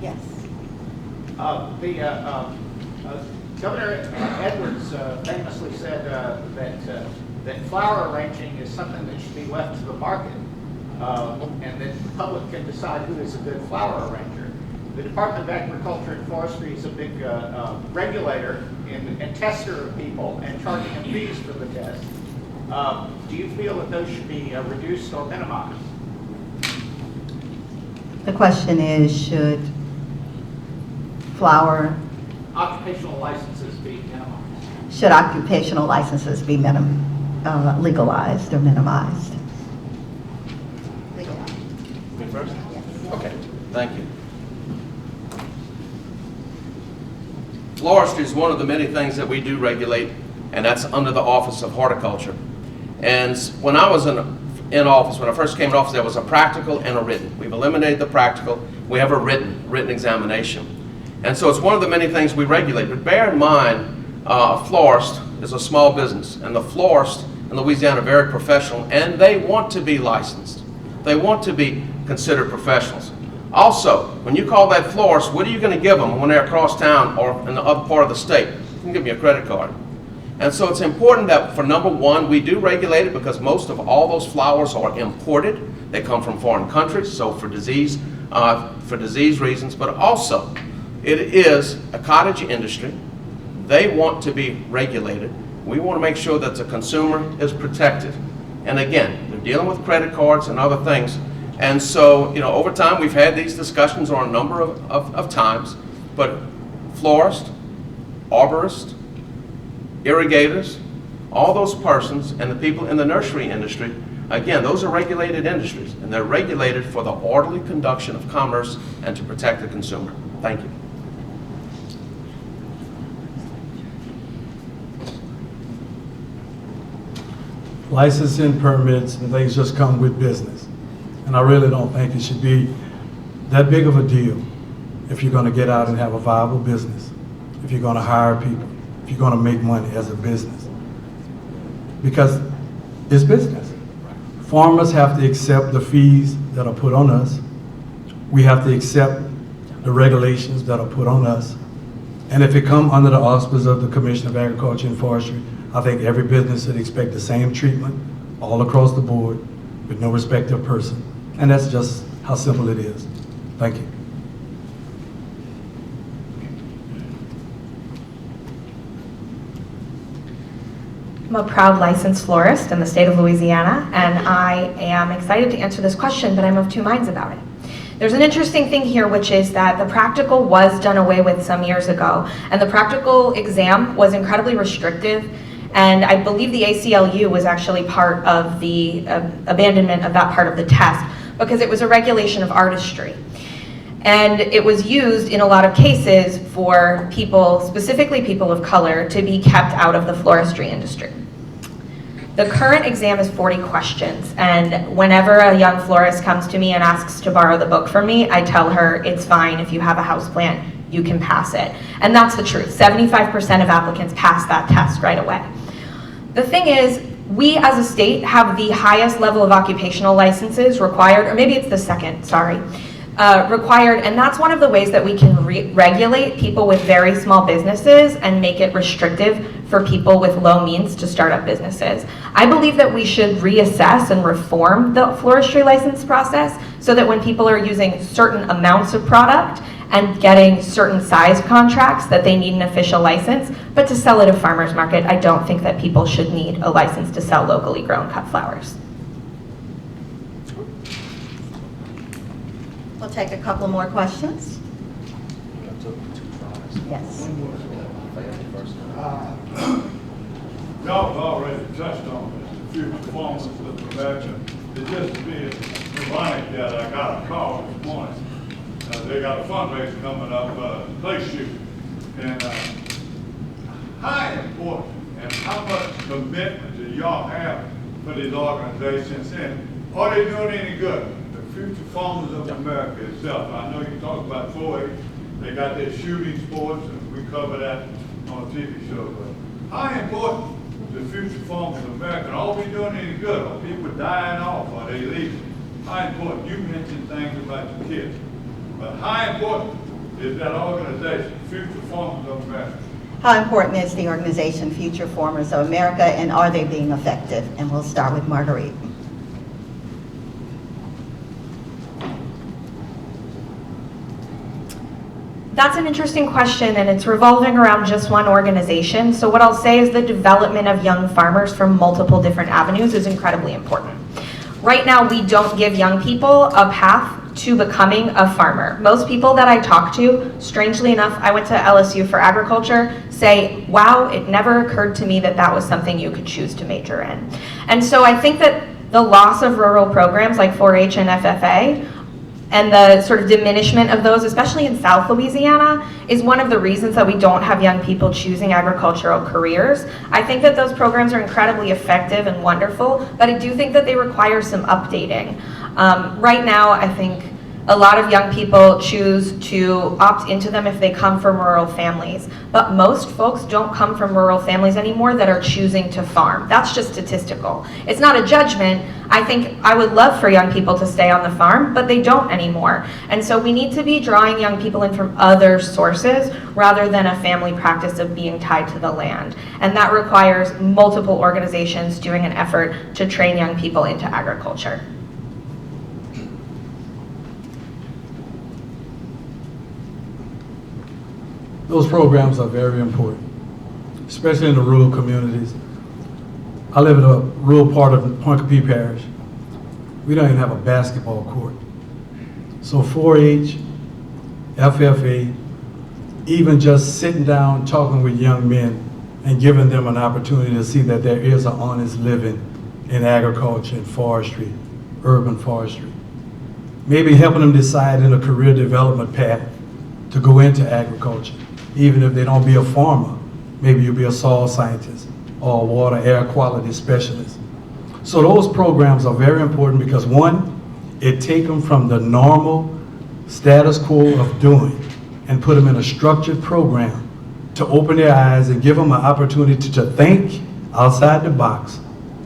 A: Yes.
I: Governor Edwards famously said that flower arranging is something that should be left to the market, and that the public can decide who is a good flower arranger. The Department of Agriculture and Forestry is a big regulator and tester of people and charging them fees for the test. Do you feel that those should be reduced or minimized?
A: The question is, should
I: Occupational licenses be minimized?
A: Should occupational licenses be legalized or minimized?
B: Me first? Okay, thank you. Forestry is one of the many things that we do regulate, and that's under the Office of Horticulture. And when I was in office, when I first came in office, there was a practical and a written. We've eliminated the practical. We have a written examination. And so it's one of the many things we regulate. But bear in mind, a florist is a small business, and the florists in Louisiana are very professional, and they want to be licensed. They want to be considered professionals. Also, when you call that florist, what are you going to give them when they're across town or in the other part of the state? You can give me a credit card. And so it's important that, for number one, we do regulate it because most of all those flowers are imported. They come from foreign countries, so for disease reasons, but also it is a cottage industry They want to be regulated. We want to make sure that the consumer is protected. And again, they're dealing with credit cards and other things. And so, you know, over time, we've had these discussions on a number of times, but florists, arborists, irrigators, all those persons and the people in the nursery industry, again, those are regulated industries, and they're regulated for the orderly conduction of commerce and to protect the consumer. Thank you.
D: Licensing, permits, and things just come with business. And I really don't think it should be that big of a deal if you're gonna get out and have a viable business, if you're gonna hire people, if you're gonna make money as a business. Because it's business. Farmers have to accept the fees that are put on us. We have to accept the regulations that are put on us. And if it come under the auspices of the Commission of Agriculture and Forestry, I think every business should expect the same treatment all across the board with no respect of person. And that's just how simple it is. Thank you.
C: I'm a proud licensed florist in the state of Louisiana, and I am excited to answer this question, but I'm of two minds about it. There's an interesting thing here, which is that the practical was done away with some years ago, and the practical exam was incredibly restrictive, and I believe the ACLU was actually part of the abandonment of that part of the test, because it was a regulation of artistry. And it was used in a lot of cases for people, specifically people of color, to be kept out of the floristry industry. The current exam is 40 questions, and whenever a young florist comes to me and asks to borrow the book from me, I tell her it's fine if you have a houseplant, you can pass it. And that's the truth. 75% of applicants pass that test right away. The thing is, we as a state have the highest level of occupational licenses required, or maybe it's the second, sorry, required, and that's one of the ways that we can regulate people with very small businesses and make it restrictive for people with low means to start up businesses. I believe that we should reassess and reform the floristry license process so that when people are using certain amounts of product and getting certain size contracts that they need an official license, but to sell at a farmer's market, I don't think that people should need a license to sell locally grown cut flowers.
A: We'll take a couple more questions. Yes.
G: Y'all have already touched on this, the future performance of America. It just to be ironic that I got a call this morning. They got a fundraiser coming up, play shoot. And how important and how much commitment do y'all have for these organizations? And are they doing any good? The future farmers of America itself. I know you talk about 4-H, they got their shooting sports, and we cover that on a TV show. But how important the future farmers of America? Are we doing any good? Are people dying off? Are they leaving? How important? You mentioned things about your kids. But how important is that organization, Future Farmers of America?
A: How important is the organization Future Farmers of America, and are they being effective? And we'll start with Marguerite.
C: That's an interesting question, and it's revolving around just one organization. So what I'll say is the development of young farmers from multiple different avenues is incredibly important. Right now, we don't give young people a path to becoming a farmer. Most people that I talk to, strangely enough, I went to LSU for agriculture, say, wow, it never occurred to me that that was something you could choose to major in. And so I think that the loss of rural programs like 4-H and FFA and the sort of diminishment of those, especially in South Louisiana, is one of the reasons that we don't have young people choosing agricultural careers. I think that those programs are incredibly effective and wonderful, but I do think that they require some updating. Right now, I think a lot of young people choose to opt into them if they come from rural families, but most folks don't come from rural families anymore that are choosing to farm. That's just statistical. It's not a judgment. I think I would love for young people to stay on the farm, but they don't anymore. And so we need to be drawing young people in from other sources rather than a family practice of being tied to the land. And that requires multiple organizations doing an effort to train young people into agriculture.
D: Those programs are very important. especially in the rural communities. I live in a rural part of Marguerite Parish. We don't even have a basketball court. So 4-H, FFA, even just sitting down talking with young men and giving them an opportunity to see that there is an honest living in agriculture and forestry, urban forestry. Maybe helping them decide in a career development path to go into agriculture. Even if they don't be a farmer, maybe you'll be a soil scientist or a water air quality specialist. So those programs are very important because one, it takes them from the normal status quo of doing and put them in a structured program to open their eyes and give them an opportunity to think outside the box,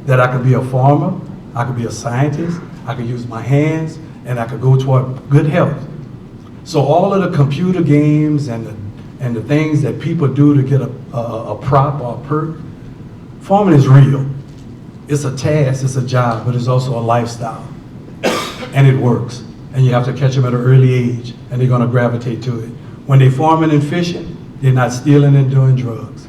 D: that I could be a farmer, I could be a scientist, I could use my hands, and I could go toward good health. So all of the computer games and the things that people do to get a prop or a perk, farming is real. It's a task, it's a job, but it's also a lifestyle. And it works. And you have to catch them at an early age, and they're gonna gravitate to it. When they're farming and fishing, they're not stealing and doing drugs.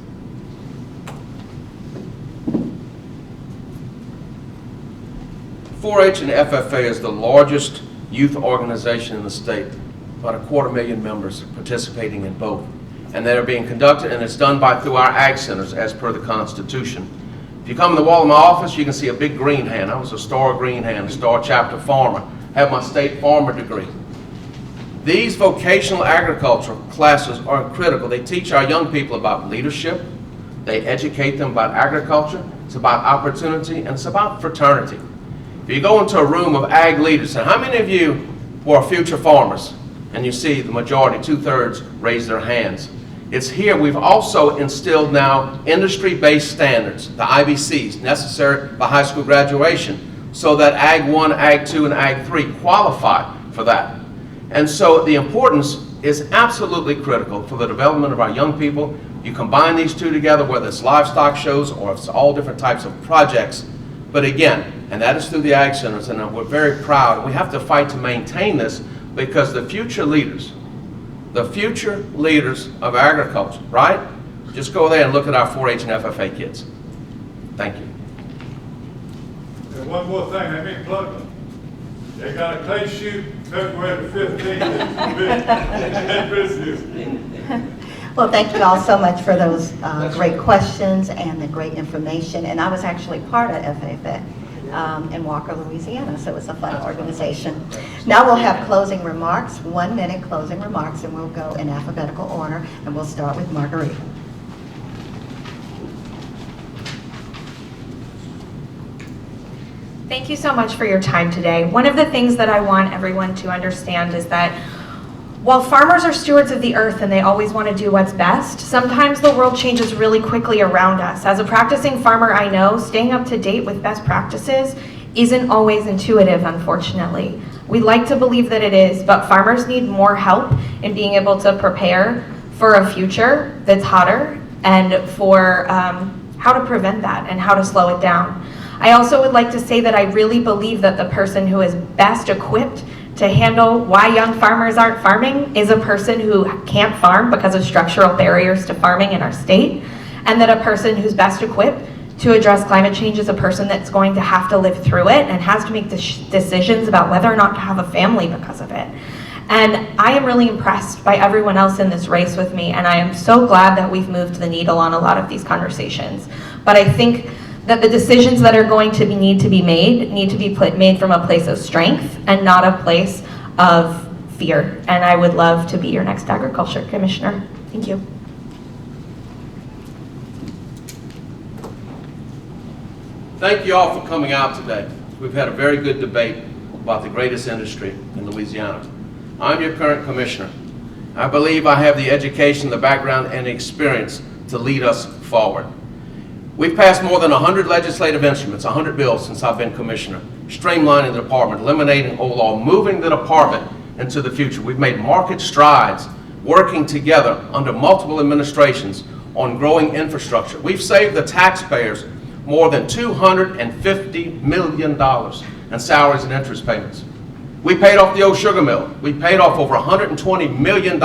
B: .4-H and FFA is the largest youth organization in the state. About 250,000 members participating in both. And they're being conducted, and it's done through our ag centers as per the Constitution. If you come in the wall of my office, you can see a big green hand. I was a Star Green Hand, a Star Chapter farmer. Have my state farmer degree. These vocational agricultural classes are critical. They teach our young people about leadership. They educate them about agriculture. It's about opportunity, and it's about fraternity. If you go into a room of ag leaders, and how many of you were future farmers? And you see the majority, 2/3, raise their hands. It's here we've also instilled now industry-based standards, the IBCs, necessary by high school graduation, so that Ag 1, Ag 2, and Ag 3 qualify for that. And so the importance is absolutely critical for the development of our young people. You combine these two together, whether it's livestock shows or it's all different types of projects. But again, and that is through the ag centers, and we're very proud. We have to fight to maintain this because the future leaders of agriculture, right? Just go there and look at our 4-H and FFA kids. Thank you.
G: And one more thing, let me plug them. They got a clay shoot February the 15th.
A: Well, thank you all so much for those great questions and the great information. And I was actually part of FFA in Walker, Louisiana, so it's a fun organization. Now we'll have closing remarks, 1 minute closing remarks, and we'll go in alphabetical order, and we'll start with Marguerite.
C: Thank you so much for your time today. One of the things that I want everyone to understand is that while farmers are stewards of the earth and they always want to do what's best, sometimes the world changes really quickly around us. As a practicing farmer, I know staying up to date with best practices isn't always intuitive, unfortunately. We like to believe that it is, but farmers need more help in being able to prepare for a future that's hotter and for how to prevent that and how to slow it down. I also would like to say that I really believe that the person who is best equipped to handle why young farmers aren't farming is a person who can't farm because of structural barriers to farming in our state, and that a person who's best equipped to address climate change is a person that's going to have to live through it and has to make decisions about whether or not to have a family because of it. And I am really impressed by everyone else in this race with me, and I am so glad that we've moved the needle on a lot of these conversations. But I think that the decisions that are going to need to be made from a place of strength and not a place of fear. And I would love to be your next agriculture commissioner. Thank you.
B: Thank you all for coming out today. We've had a very good debate about the greatest industry in Louisiana. I'm your current commissioner. I believe I have the education, the background, and the experience to lead us forward. We've passed more than 100 legislative instruments, 100 bills since I've been commissioner, streamlining the department, eliminating old law, moving the department into the future. We've made market strides, working together under multiple administrations on growing infrastructure. We've saved the taxpayers more than $250 million in salaries and interest payments. We paid off the old sugar mill. We paid off over $120 million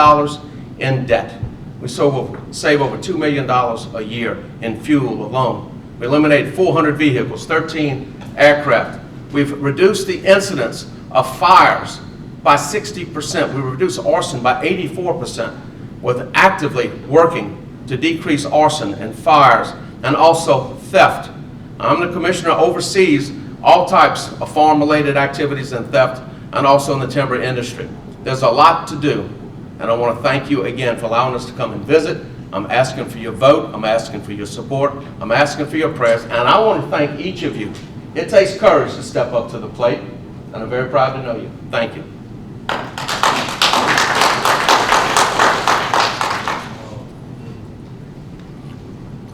B: in debt. We save over $2 million a year in fuel alone. We eliminated 400 vehicles, 13 aircraft. We've reduced the incidence of fires by 60%. We reduced arson by 84%, with actively working to decrease arson and fires and also theft. I'm the commissioner who oversees all types of farm-related activities and theft, and also in the timber industry. There's a lot to do, and I want to thank you again for allowing us to come and visit. I'm asking for your vote, I'm asking for your support, I'm asking for your prayers, and I want to thank each of you. It takes courage to step up to the plate, and I'm very proud to know you. Thank you.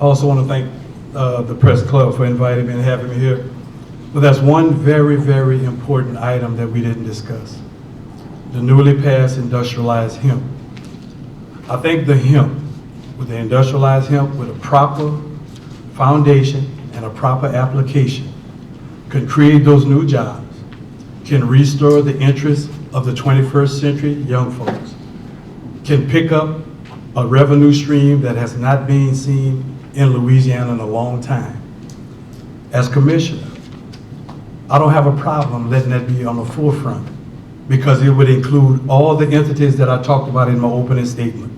D: I also want to thank the press club for inviting me and having me here. But that's one very, very important item that we didn't discuss. The newly passed industrialized hemp. I think the hemp, with the industrialized hemp, with a proper foundation and a proper application, can create those new jobs, can restore the interests of the 21st century young folks, can pick up a revenue stream that has not been seen in Louisiana in a long time. As commissioner, I don't have a problem letting that be on the forefront, because it would include all the entities that I talked about in my opening statement: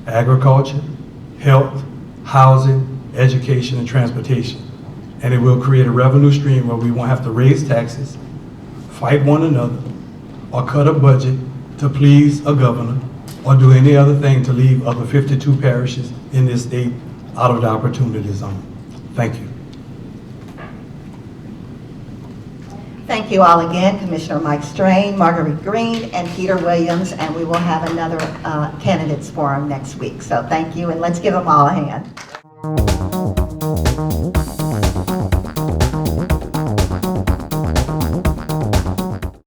D: agriculture, health, housing, education, and transportation. And it will create a revenue stream where we won't have to raise taxes, fight one another, or cut a budget to please a governor, or do any other thing to leave other 52 parishes in this state out of the opportunity zone. Thank you.
A: Thank you all again, Commissioner Mike Strain, Marguerite Green, and Peter Williams, and we will have another candidates forum next week. So thank you, and let's give them all a hand.